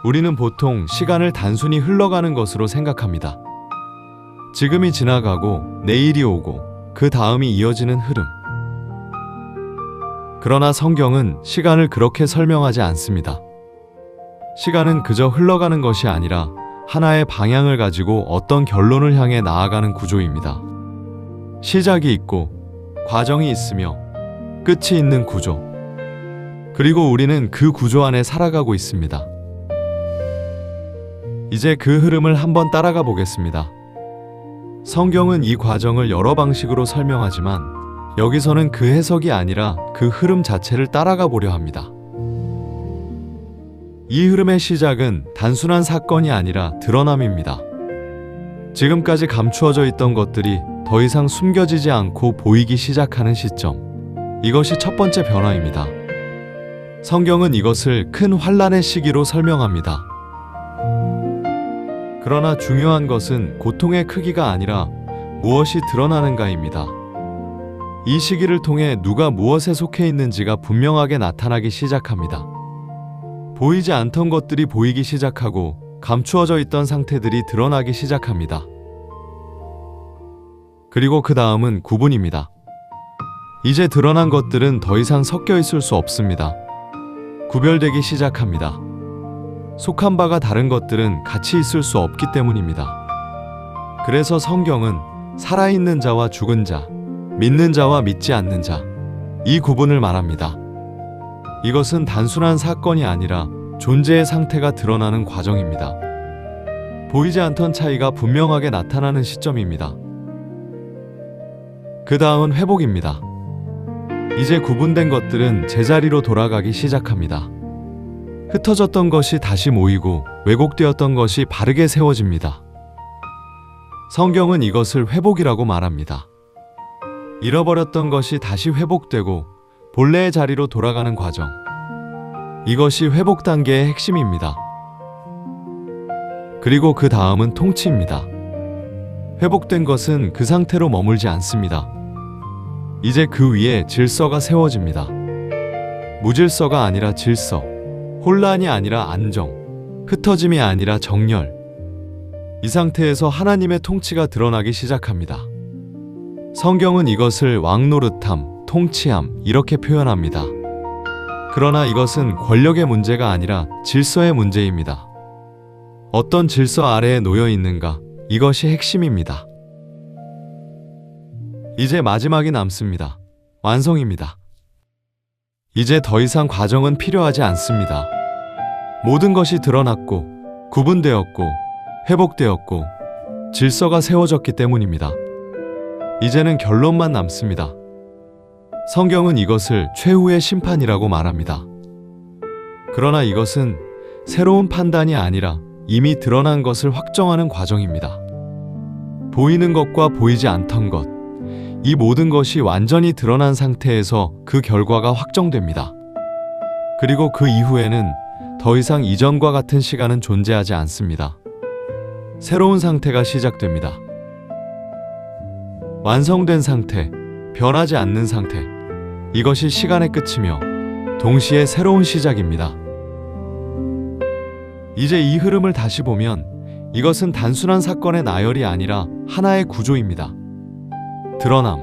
우리는 보통 시간을 단순히 흘러가는 것으로 생각합니다. 지금이 지나가고 내일이 오고 그 다음이 이어지는 흐름. 그러나 성경은 시간을 그렇게 설명하지 않습니다. 시간은 그저 흘러가는 것이 아니라 하나의 방향을 가지고 어떤 결론을 향해 나아가는 구조입니다. 시작이 있고 과정이 있으며 끝이 있는 구조. 그리고 우리는 그 구조 안에 살아가고 있습니다. 이제 그 흐름을 한번 따라가 보겠습니다. 성경은 이 과정을 여러 방식으로 설명하지만 여기서는 그 해석이 아니라 그 흐름 자체를 따라가 보려 합니다. 이 흐름의 시작은 단순한 사건이 아니라 드러남입니다. 지금까지 감추어져 있던 것들이 더 이상 숨겨지지 않고 보이기 시작하는 시점. 이것이 첫 번째 변화입니다. 성경은 이것을 큰 환란의 시기로 설명합니다. 그러나 중요한 것은 고통의 크기가 아니라 무엇이 드러나는가입니다. 이 시기를 통해 누가 무엇에 속해 있는지가 분명하게 나타나기 시작합니다. 보이지 않던 것들이 보이기 시작하고 감추어져 있던 상태들이 드러나기 시작합니다. 그리고 그 다음은 구분입니다. 이제 드러난 것들은 더 이상 섞여 있을 수 없습니다. 구별되기 시작합니다. 속한 바가 다른 것들은 같이 있을 수 없기 때문입니다. 그래서 성경은 살아있는 자와 죽은 자, 믿는 자와 믿지 않는 자, 이 구분을 말합니다. 이것은 단순한 사건이 아니라 존재의 상태가 드러나는 과정입니다. 보이지 않던 차이가 분명하게 나타나는 시점입니다. 그 다음은 회복입니다. 이제 구분된 것들은 제자리로 돌아가기 시작합니다. 흩어졌던 것이 다시 모이고 왜곡되었던 것이 바르게 세워집니다. 성경은 이것을 회복이라고 말합니다. 잃어버렸던 것이 다시 회복되고 본래의 자리로 돌아가는 과정. 이것이 회복 단계의 핵심입니다. 그리고 그 다음은 통치입니다. 회복된 것은 그 상태로 머물지 않습니다. 이제 그 위에 질서가 세워집니다. 무질서가 아니라 질서, 혼란이 아니라 안정, 흩어짐이 아니라 정렬. 이 상태에서 하나님의 통치가 드러나기 시작합니다. 성경은 이것을 왕노릇함, 통치함 이렇게 표현합니다. 그러나 이것은 권력의 문제가 아니라 질서의 문제입니다. 어떤 질서 아래에 놓여 있는가, 이것이 핵심입니다. 이제 마지막이 남습니다. 완성입니다. 이제 더 이상 과정은 필요하지 않습니다. 모든 것이 드러났고, 구분되었고, 회복되었고, 질서가 세워졌기 때문입니다. 이제는 결론만 남습니다. 성경은 이것을 최후의 심판이라고 말합니다. 그러나 이것은 새로운 판단이 아니라 이미 드러난 것을 확정하는 과정입니다. 보이는 것과 보이지 않던 것, 이 모든 것이 완전히 드러난 상태에서 그 결과가 확정됩니다. 그리고 그 이후에는 더 이상 이전과 같은 시간은 존재하지 않습니다. 새로운 상태가 시작됩니다. 완성된 상태, 변하지 않는 상태. 이것이 시간의 끝이며 동시에 새로운 시작입니다. 이제 이 흐름을 다시 보면 이것은 단순한 사건의 나열이 아니라 하나의 구조입니다. 드러남,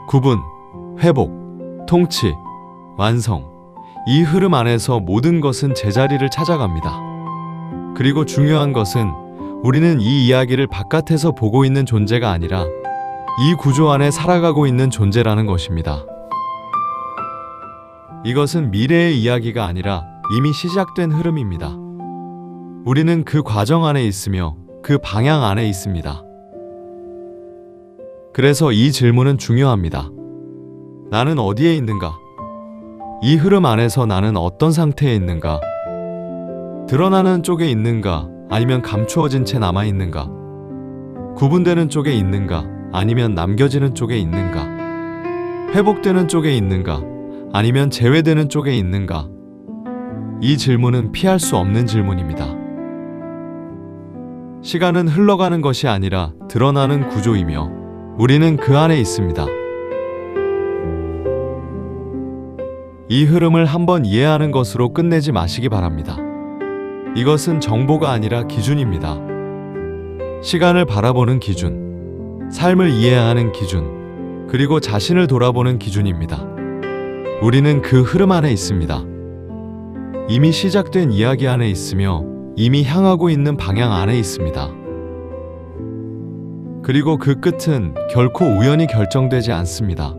구분, 회복, 통치, 완성. 이 흐름 안에서 모든 것은 제자리를 찾아갑니다. 그리고 중요한 것은 우리는 이 이야기를 바깥에서 보고 있는 존재가 아니라 이 구조 안에 살아가고 있는 존재라는 것입니다. 이것은 미래의 이야기가 아니라 이미 시작된 흐름입니다. 우리는 그 과정 안에 있으며 그 방향 안에 있습니다. 그래서 이 질문은 중요합니다. 나는 어디에 있는가? 이 흐름 안에서 나는 어떤 상태에 있는가? 드러나는 쪽에 있는가? 아니면 감추어진 채 남아 있는가? 구분되는 쪽에 있는가? 아니면 남겨지는 쪽에 있는가? 회복되는 쪽에 있는가? 아니면 제외되는 쪽에 있는가? 이 질문은 피할 수 없는 질문입니다. 시간은 흘러가는 것이 아니라 드러나는 구조이며 우리는 그 안에 있습니다. 이 흐름을 한번 이해하는 것으로 끝내지 마시기 바랍니다. 이것은 정보가 아니라 기준입니다. 시간을 바라보는 기준, 삶을 이해하는 기준, 그리고 자신을 돌아보는 기준입니다. 우리는 그 흐름 안에 있습니다. 이미 시작된 이야기 안에 있으며 이미 향하고 있는 방향 안에 있습니다. 그리고 그 끝은 결코 우연히 결정되지 않습니다.